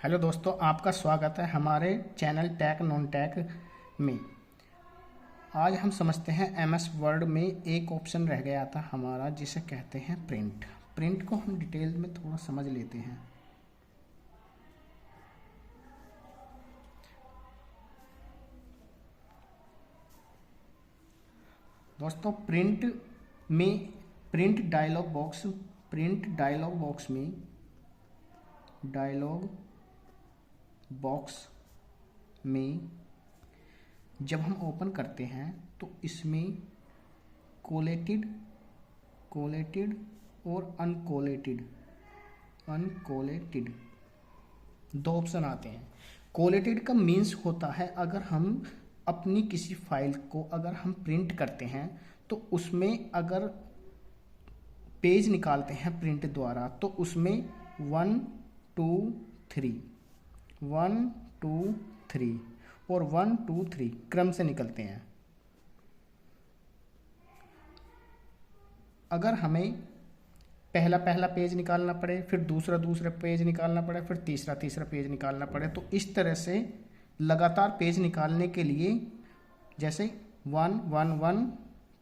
Hello दोस्तों, आपका स्वागत है हमारे चैनल टैक नॉन टैक में। आज हम समझते हैं एमएस वर्ड में एक ऑप्शन रह गया था हमारा, जिसे कहते हैं प्रिंट। प्रिंट को हम डिटेल में थोड़ा समझ लेते हैं। दोस्तों, प्रिंट डायलॉग बॉक्स में जब हम ओपन करते हैं तो इसमें कोलेटेड और अनकोलेटेड दो ऑप्शन आते हैं। कोलेटेड का मीन्स होता है अगर हम अपनी किसी फाइल को अगर हम प्रिंट करते हैं तो उसमें अगर पेज निकालते हैं प्रिंट द्वारा तो उसमें 1 2 3 और 1 2 3 क्रम से निकलते हैं। अगर हमें पहला पेज निकालना पड़े, फिर दूसरा पेज निकालना पड़े, फिर तीसरा पेज निकालना पड़े, तो इस तरह से लगातार पेज निकालने के लिए जैसे 1 1 1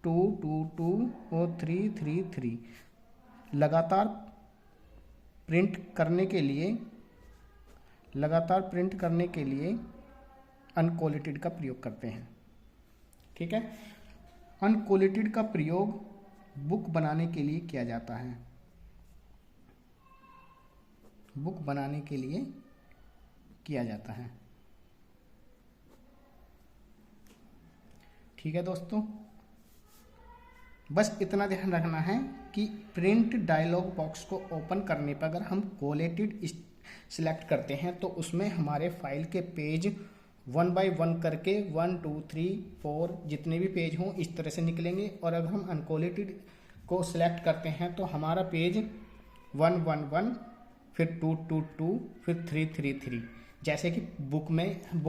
2 2 2 और 3 3 3 लगातार प्रिंट करने के लिए अनकोलेटेड का प्रयोग करते हैं। ठीक है, अनकोलेटेड का प्रयोग बुक बनाने के लिए किया जाता है। ठीक है दोस्तों, बस इतना ध्यान रखना है कि प्रिंट डायलॉग बॉक्स को ओपन करने पर अगर हम कोलेटेड सिलेक्ट करते हैं तो उसमें हमारे फाइल के पेज 1 बाय 1 करके 1 2 3 4 जितने भी पेज हों इस तरह से निकलेंगे। और अगर हम अनकोलेटेड को सिलेक्ट करते हैं तो हमारा पेज 1 1 1 फिर 2 2 2 फिर 3 3 3 जैसे कि बुक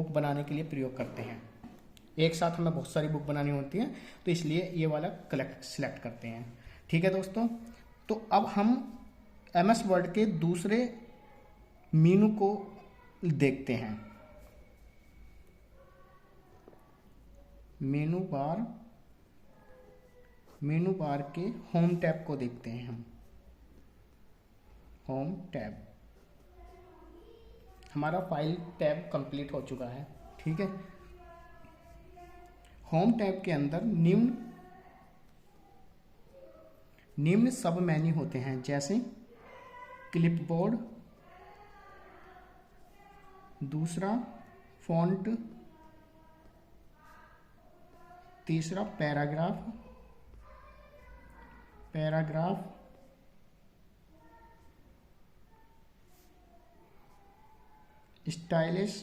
बनाने के लिए प्रयोग करते हैं। एक साथ हमें बहुत सारी बुक बनानी होती है तो इसलिए ये वाला सिलेक्ट करते हैं। ठीक है दोस्तों, तो अब हम एमएस वर्ड के दूसरे मेनू को देखते हैं। मेनू बार के होम टैब को देखते हैं हम। होम टैब, हमारा फाइल टैब कंप्लीट हो चुका है। ठीक है, होम टैब के अंदर निम्न सब मेन्यू होते हैं, जैसे क्लिपबोर्ड, दूसरा फॉन्ट, तीसरा पैराग्राफ, स्टाइलिश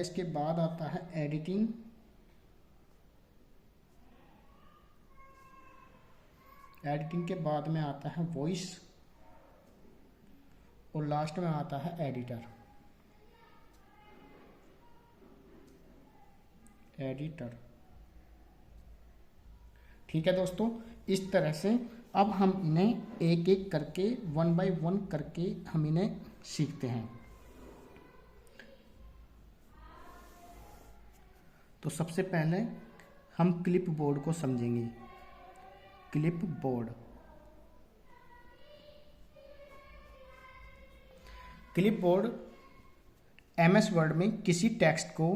के बाद आता है एडिटिंग, के बाद में आता है वॉइस और लास्ट में आता है एडिटर। ठीक है दोस्तों, इस तरह से अब हम इन्हें एक एक करके 1 बाय 1 करके हम इन्हें सीखते हैं। तो सबसे पहले हम क्लिपबोर्ड को समझेंगे। क्लिपबोर्ड एमएस वर्ड में किसी टेक्स्ट को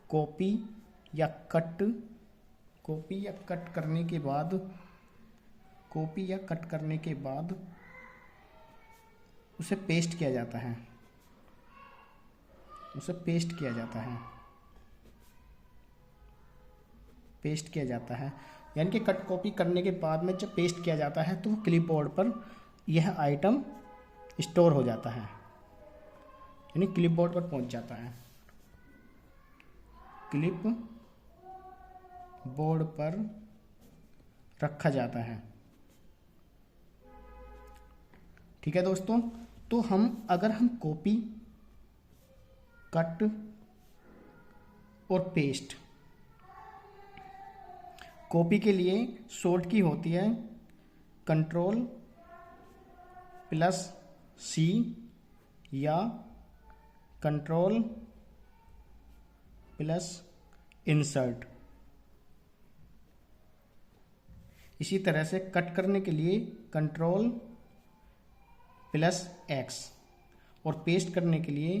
कॉपी या कट करने के बाद उसे पेस्ट किया जाता है। यानी कि कट कॉपी करने के बाद में जब पेस्ट किया जाता है तो क्लिपबोर्ड पर यह आइटम स्टोर हो जाता है, यानी क्लिपबोर्ड पर पहुंच जाता है। क्लिपबोर्ड पर रखा जाता है। ठीक है दोस्तों, तो अगर हम कॉपी कट और पेस्ट। कॉपी के लिए शॉर्ट की होती है कंट्रोल प्लस सी या कंट्रोल प्लस इंसर्ट। इसी तरह से कट करने के लिए कंट्रोल प्लस एक्स और पेस्ट करने के लिए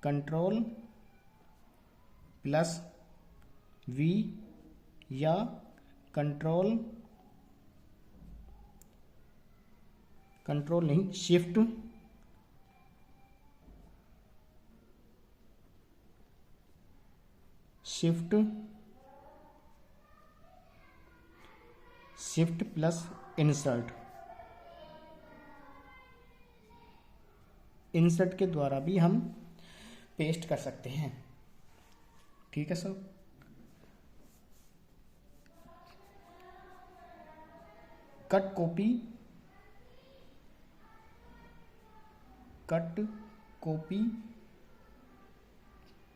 कंट्रोल प्लस वी या कंट्रोल नहीं शिफ्ट प्लस इंसर्ट के द्वारा भी हम पेस्ट कर सकते हैं। ठीक है सर। कट कॉपी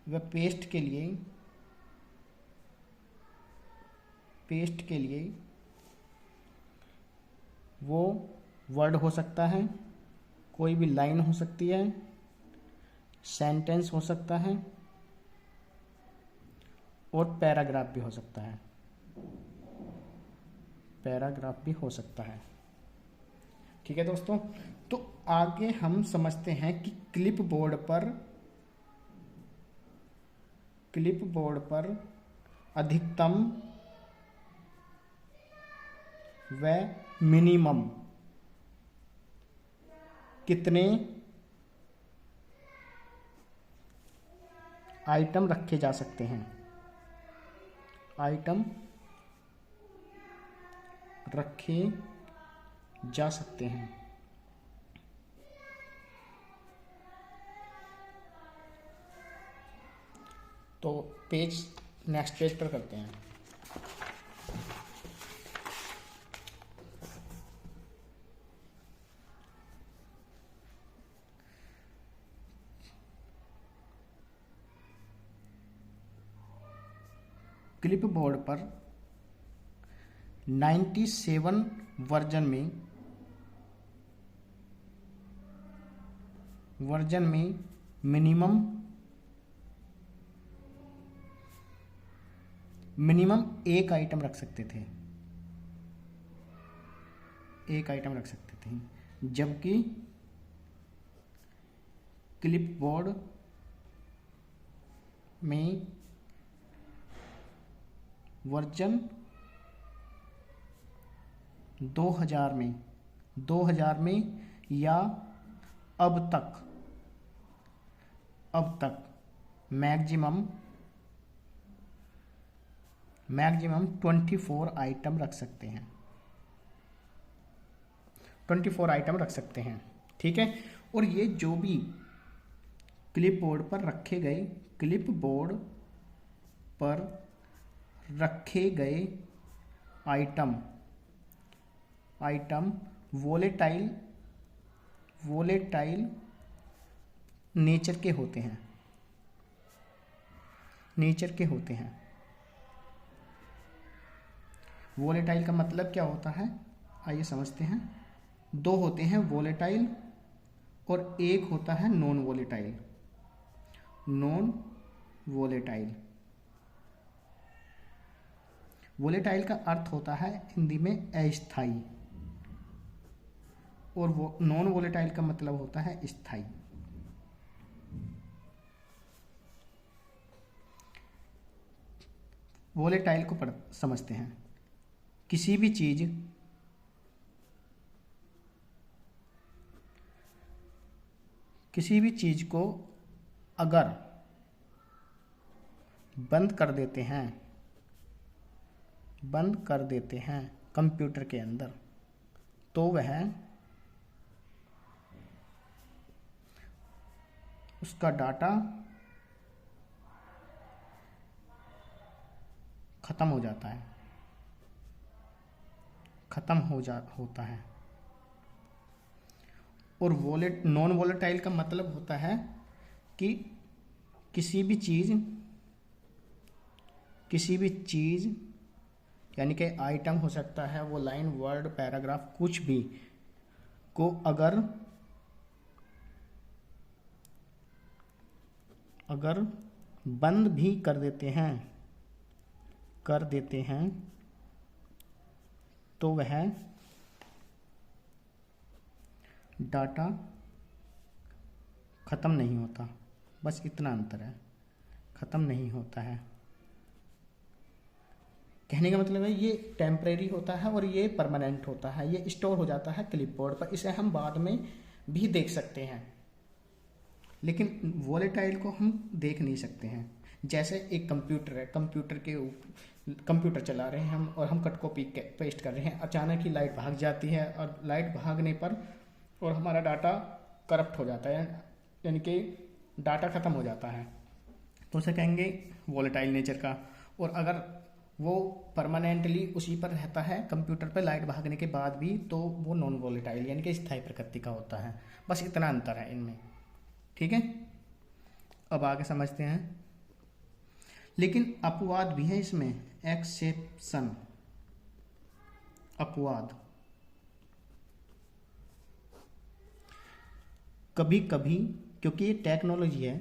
व पेस्ट के लिए वो वर्ड हो सकता है, कोई भी लाइन हो सकती है, सेंटेंस हो सकता है और पैराग्राफ भी हो सकता है। ठीक है दोस्तों, तो आगे हम समझते हैं कि क्लिपबोर्ड पर अधिकतम व मिनिमम कितने आइटम रखे जा सकते हैं। तो नेक्स्ट पेज पर करते हैं। क्लिपबोर्ड पर 97 वर्जन में मिनिमम एक आइटम रख सकते थे, जबकि क्लिपबोर्ड में वर्जन 2000 में या अब तक मैक्सिमम 24 आइटम रख सकते हैं। 24 आइटम रख सकते हैं। ठीक है। और ये जो भी क्लिपबोर्ड पर रखे गए आइटम वोलेटाइल नेचर के होते हैं। वोलेटाइल का मतलब क्या होता है, आइए समझते हैं। दो होते हैं वोलेटाइल और एक होता है नॉन वोलेटाइल। वोलेटाइल का अर्थ होता है हिंदी में अस्थाई और वो नॉन वोलेटाइल का मतलब होता है स्थाई। वोलेटाइल को समझते हैं। किसी भी चीज को अगर बंद कर देते हैं कंप्यूटर के अंदर, तो वह उसका डाटा खत्म होता है। और नॉन वोलेटाइल का मतलब होता है कि किसी भी चीज़ यानी कि आइटम हो सकता है, वो लाइन, वर्ड, पैराग्राफ, कुछ भी को अगर बंद भी कर देते हैं तो वह डाटा ख़त्म नहीं होता। बस इतना अंतर है, ख़त्म नहीं होता है। कहने का मतलब है ये टेम्परेरी होता है और ये परमानेंट होता है, ये स्टोर हो जाता है क्लिपबोर्ड पर, इसे हम बाद में भी देख सकते हैं, लेकिन वोलेटाइल को हम देख नहीं सकते हैं। जैसे एक कंप्यूटर है, कंप्यूटर चला रहे हैं हम और हम कट कॉपी पेस्ट कर रहे हैं, अचानक ही लाइट भाग जाती है और लाइट भागने पर और हमारा डाटा करप्ट हो जाता है, यानी कि डाटा ख़त्म हो जाता है, तो उसे कहेंगे वोलेटाइल नेचर का। और अगर वो परमानेंटली उसी पर रहता है कंप्यूटर पर लाइट भागने के बाद भी, तो वो नॉन वोलेटाइल यानी कि स्थायी प्रकृति का होता है। बस इतना अंतर है इनमें, ठीक है। अब आगे समझते हैं। लेकिन अपवाद भी है इसमें, एक्सेप्शन, अपवाद। कभी कभी, क्योंकि ये टेक्नोलॉजी है,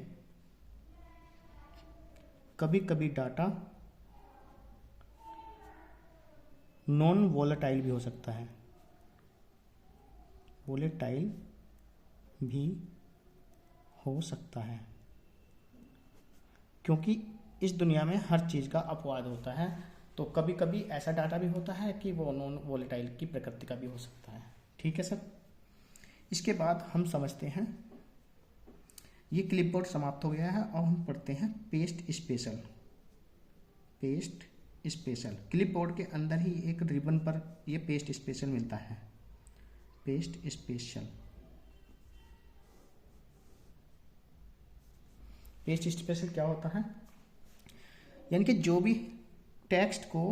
कभी कभी डाटा नॉन वोलेटाइल भी हो सकता है, वोलेटाइल भी हो सकता है, क्योंकि इस दुनिया में हर चीज़ का अपवाद होता है। तो कभी कभी ऐसा डाटा भी होता है कि वो नॉन वोलेटाइल की प्रकृति का भी हो सकता है, ठीक है सर। इसके बाद हम समझते हैं, ये क्लिपबोर्ड समाप्त हो गया है और हम पढ़ते हैं paste special. Paste special, clipboard के अंदर ही एक रिबन पर ये पेस्ट स्पेशल मिलता है। पेस्ट स्पेशल, पेस्ट स्पेशल क्या होता है? यानी कि जो भी टेक्स्ट को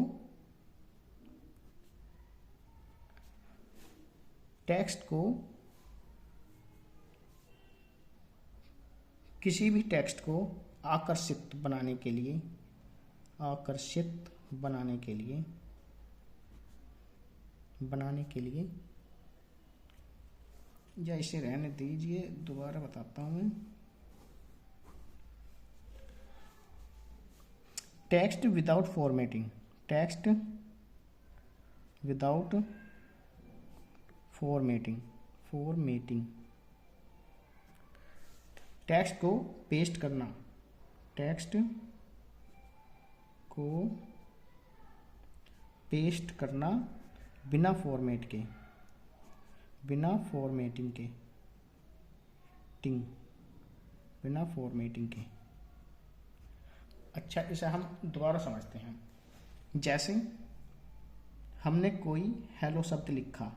किसी भी टेक्स्ट को आकर्षित बनाने के लिए या इसे रहने दीजिए, दोबारा बताता हूँ मैं। Text without formatting, text without formatting, text को पेस्ट करना, टेक्स्ट को पेस्ट करना बिना फॉर्मेटिंग के। अच्छा, इसे हम दोबारा समझते हैं। जैसे हमने कोई हेलो शब्द लिखा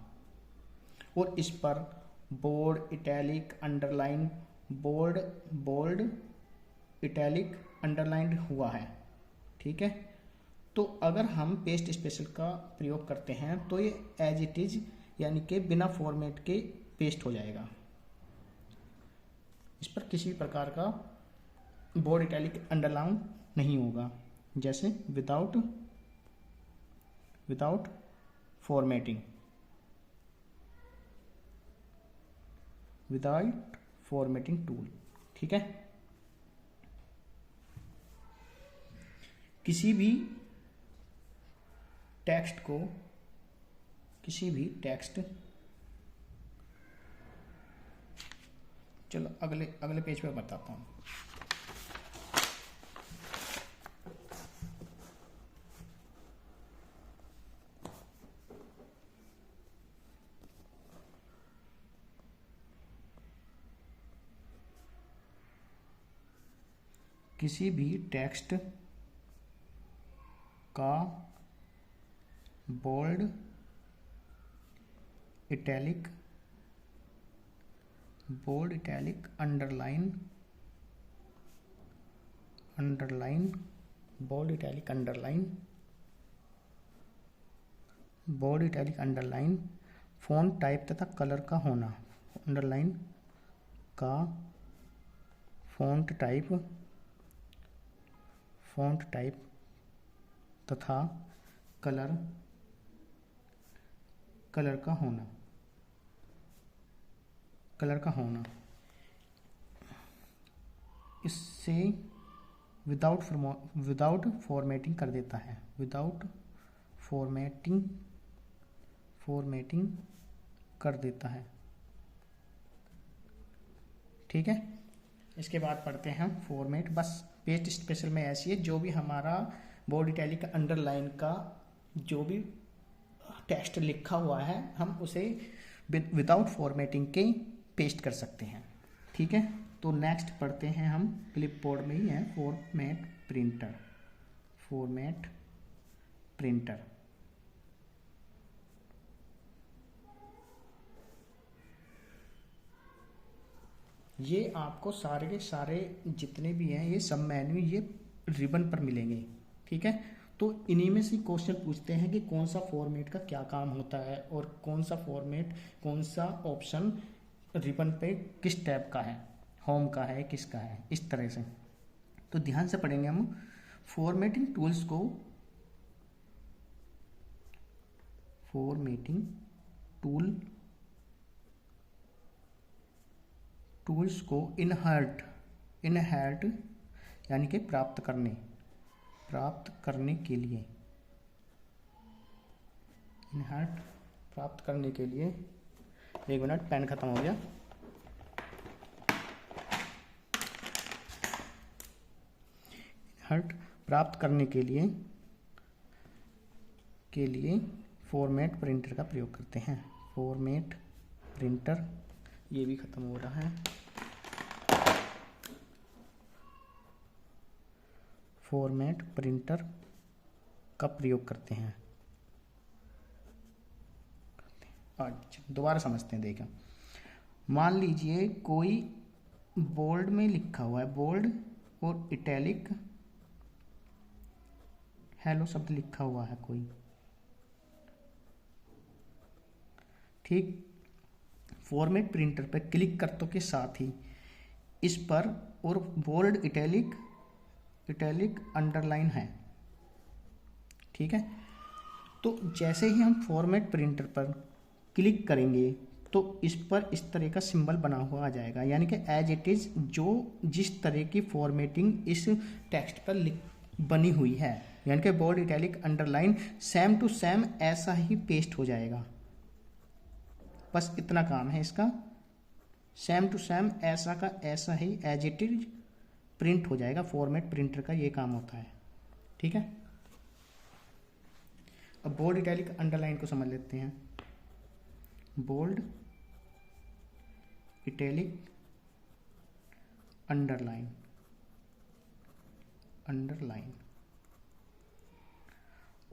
और इस पर bold, italic, underline, bold, italic, underlined हुआ है, ठीक है। तो अगर हम पेस्ट स्पेशल का प्रयोग करते हैं तो ये एज इट इज यानी कि बिना फॉर्मेट के पेस्ट हो जाएगा। इस पर किसी प्रकार का बोल्ड, इटैलिक, अंडरलाइन नहीं होगा। जैसे विदाउट फॉर्मेटिंग टूल, ठीक है। किसी भी टेक्स्ट चलो अगले पेज पे बताता हूँ। किसी भी टेक्स्ट का bold, italic, underline, bold, italic, underline, font type तथा कलर का होना। अंडरलाइन का फ़ॉन्ट टाइप फ़ॉन्ट टाइप तथा कलर का होना इससे विदाउट फॉर्मेटिंग कर देता है, विदाउट फॉर्मेटिंग कर देता है। ठीक है, इसके बाद पढ़ते हैं हम फॉर्मेट। बस पेस्ट स्पेशल में ऐसी है, जो भी हमारा बोल्ड इटैलिक अंडरलाइन का जो भी टेक्स्ट लिखा हुआ है हम उसे विदाउट फॉर्मेटिंग के पेस्ट कर सकते हैं। ठीक है, तो नेक्स्ट पढ़ते हैं हम, क्लिपबोर्ड में ही है, फॉर्मेट प्रिंटर। ये आपको सारे के सारे जितने भी हैं ये सब मेन्यू ये रिबन पर मिलेंगे। ठीक है, तो इन्हीं में से क्वेश्चन पूछते हैं कि कौन सा फॉर्मेट का क्या काम होता है और कौन सा फॉर्मेट, कौन सा ऑप्शन रिबन पे किस टैब का है, होम का है, किसका है, इस तरह से। तो ध्यान से पढ़ेंगे हम फॉर्मेटिंग टूल्स को इनहर्ट यानी कि प्राप्त करने के लिए एक मिनट, पेन खत्म हो गया। प्राप्त करने के लिए फॉर्मेट प्रिंटर का प्रयोग करते हैं। फॉर्मेट प्रिंटर, ये भी खत्म हो रहा है। फॉर्मेट प्रिंटर का प्रयोग करते हैं। अच्छा, दोबारा समझते हैं। देखें, मान लीजिए कोई बोल्ड में लिखा हुआ है, बोल्ड और इटैलिक हेलो शब्द लिखा हुआ है कोई। ठीक, फॉर्मेट प्रिंटर पर क्लिक करने के साथ ही इस पर और बोल्ड इटैलिक अंडरलाइन है। ठीक है, तो जैसे ही हम फॉर्मेट प्रिंटर पर क्लिक करेंगे तो इस पर इस तरह का सिंबल बना हुआ आ जाएगा, यानी कि एज इट इज जिस तरह की फॉर्मेटिंग इस टेक्स्ट पर बनी हुई है, यानी कि bold italic underline same to same ऐसा ही पेस्ट हो जाएगा। बस इतना काम है इसका, सेम टू सेम ऐसा का ऐसा ही एज इट इज प्रिंट हो जाएगा। फॉर्मेट प्रिंटर का ये काम होता है। ठीक है, अब बोल्ड इटैलिक अंडरलाइन को समझ लेते हैं। Bold italic underline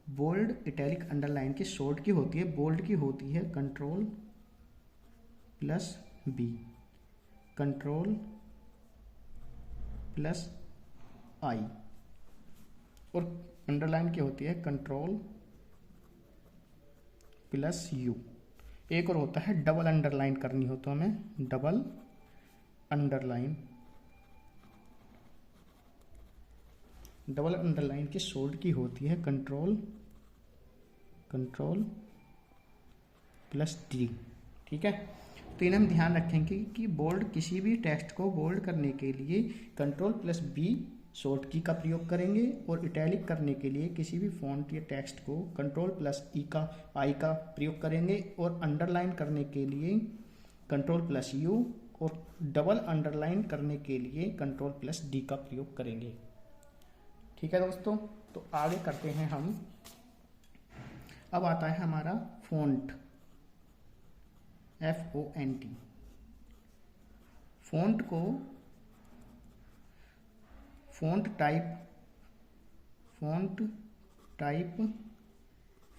bold italic underline की शॉर्ट की होती है, बोल्ड की होती है Ctrl+B, Ctrl+I, और अंडरलाइन की होती है Ctrl+U। एक और होता है डबल अंडरलाइन करनी हो तो हमें डबल अंडरलाइन की शॉर्ट की होती है Ctrl+D। ठीक है, तो इन्हें हम ध्यान रखेंगे कि बोल्ड किसी भी टेक्स्ट को बोल्ड करने के लिए Ctrl+B शॉर्ट की का प्रयोग करेंगे और इटैलिक करने के लिए किसी भी फॉन्ट या टेक्स्ट को Ctrl+I का प्रयोग करेंगे और अंडरलाइन करने के लिए Ctrl+U और डबल अंडरलाइन करने के लिए Ctrl+D का प्रयोग करेंगे। ठीक है दोस्तों, तो आगे करते हैं हम। अब आता है हमारा फॉन्ट, FONT। फॉन्ट को फॉन्ट टाइप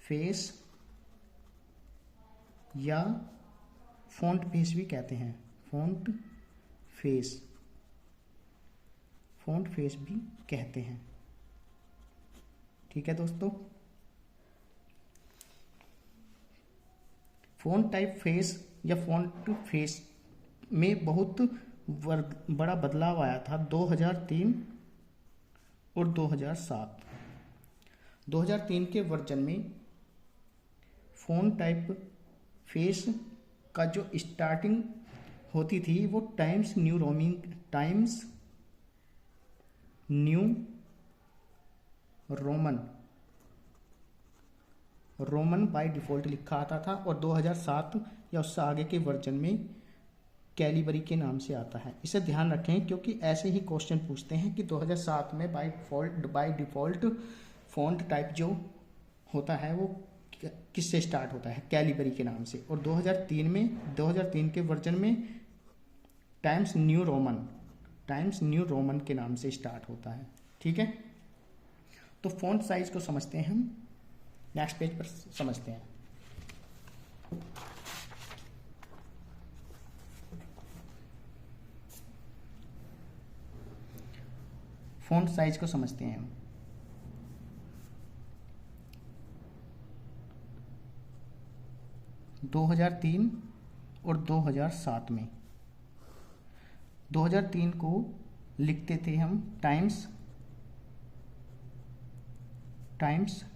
फेस या फॉन्ट फेस भी कहते हैं। फॉन्ट फेस भी कहते हैं। ठीक है दोस्तों, फॉन्ट टाइप फेस या फॉन्ट फेस में बहुत बड़ा बदलाव आया था 2003 और 2007। 2003 के वर्जन में फ़ॉन्ट टाइप फेस का जो स्टार्टिंग होती थी वो times new Roman by default लिखा आता था, और 2007 या उससे आगे के वर्जन में कैलिबरी के नाम से आता है। इसे ध्यान रखें क्योंकि ऐसे ही क्वेश्चन पूछते हैं कि 2007 में बाय डिफ़ॉल्ट फ़ॉन्ट टाइप जो होता है वो किससे स्टार्ट होता है, कैलिबरी के नाम से, और 2003 के वर्जन में टाइम्स न्यू रोमन के नाम से स्टार्ट होता है। ठीक है, तो फ़ॉन्ट साइज को समझते हैं हम, नेक्स्ट पेज पर समझते हैं। फ़ॉन्ट साइज को समझते हैं हम। दो 2003 और 2007 में 2003 को लिखते थे हम टाइम्स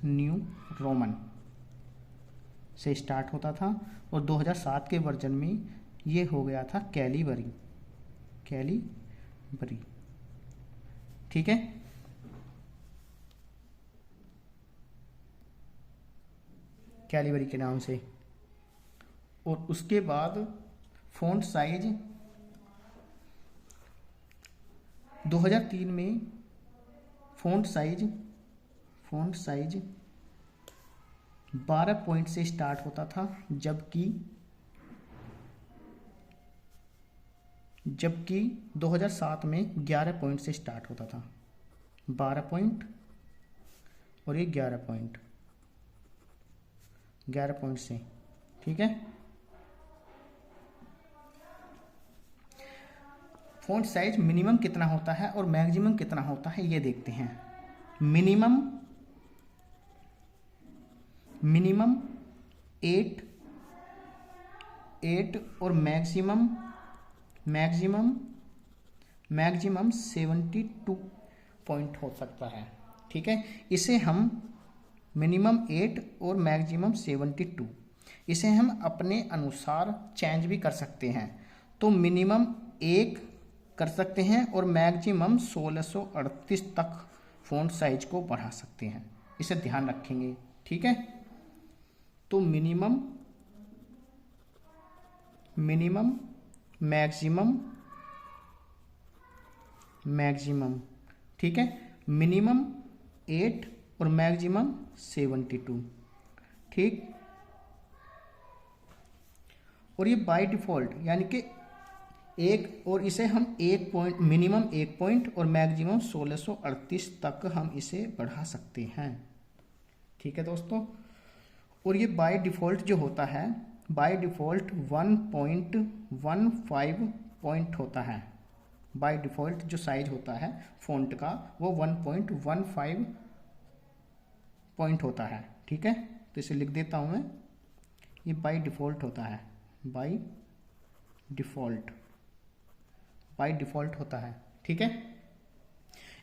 न्यू रोमन से स्टार्ट होता था, और 2007 के वर्जन में ये हो गया था कैलिबरी। ठीक है, कैलिबरी के नाम से। और उसके बाद फ़ॉन्ट साइज 2003 में फ़ॉन्ट साइज 12 पॉइंट से स्टार्ट होता था, जबकि 2007 में 11 पॉइंट से स्टार्ट होता था। 12 पॉइंट और ये 11 पॉइंट से। ठीक है, फ़ॉन्ट साइज मिनिमम कितना होता है और मैक्सिमम कितना होता है ये देखते हैं। मिनिमम 8 और मैक्सिमम 72 पॉइंट हो सकता है। ठीक है, इसे हम मिनिमम 8 और मैक्सिमम 72, इसे हम अपने अनुसार चेंज भी कर सकते हैं। तो मिनिमम 1 कर सकते हैं और मैक्सिमम 1638 तक फ़ॉन्ट साइज को बढ़ा सकते हैं, इसे ध्यान रखेंगे। ठीक है, तो मिनिमम मैक्सिमम ठीक है, मिनिमम 8 और मैक्सिमम 72। ठीक, और ये बाय डिफ़ॉल्ट यानी कि एक, और इसे हम 1 पॉइंट मिनिमम 1 पॉइंट और मैक्सिमम 1638 तक हम इसे बढ़ा सकते हैं। ठीक है दोस्तों, और ये बाय डिफ़ॉल्ट जो होता है, बाय डिफ़ॉल्ट 1.15 पॉइंट होता है। बाय डिफ़ॉल्ट जो साइज होता है फ़ॉन्ट का वो 1.15 पॉइंट होता है। ठीक है, तो इसे लिख देता हूँ मैं, ये बाय डिफ़ॉल्ट होता है, बाय डिफ़ॉल्ट होता है। ठीक है,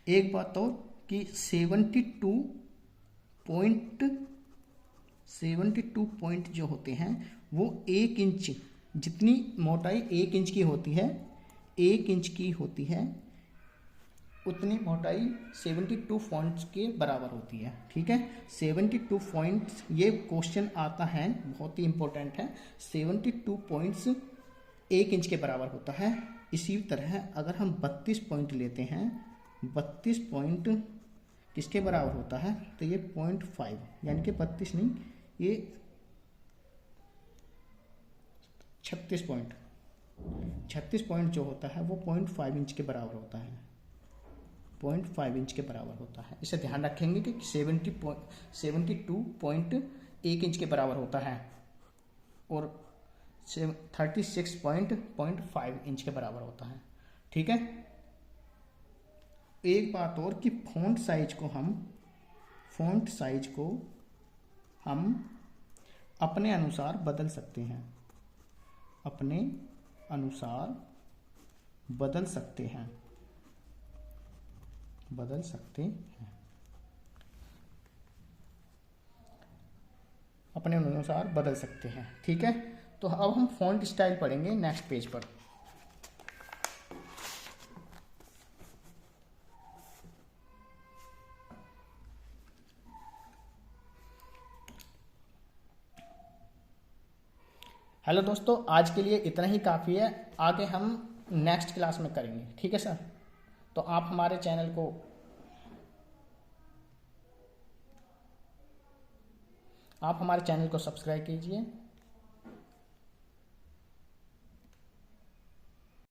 एक बात और कि 72 पॉइंट जो होते हैं वो 1 इंच, जितनी मोटाई 1 इंच की होती है उतनी मोटाई 72 पॉइंट्स के बराबर होती है। ठीक है, 72 पॉइंट्स, ये क्वेश्चन आता है, बहुत ही इंपॉर्टेंट है। 72 पॉइंट्स 1 इंच के बराबर होता है। इसी तरह अगर हम 32 पॉइंट लेते हैं, 32 पॉइंट किसके बराबर होता है, तो ये 0.5 यानी कि 32 नहीं, ये 36 पॉइंट जो होता है वो 0.5 इंच के बराबर होता है, 0.5 इंच के बराबर होता है। इसे ध्यान रखेंगे कि 72 पॉइंट 1 इंच के बराबर होता है और 36.5 इंच के बराबर होता है। ठीक है, एक बात और कि फ़ॉन्ट साइज को हम अपने अनुसार बदल सकते हैं, बदल सकते हैं, अपने अनुसार बदल सकते हैं। ठीक है, तो अब हम फॉन्ट स्टाइल पढ़ेंगे नेक्स्ट पेज पर। हेलो दोस्तों, आज के लिए इतना ही काफ़ी है, आगे हम नेक्स्ट क्लास में करेंगे। ठीक है सर, तो आप हमारे चैनल को सब्सक्राइब कीजिए।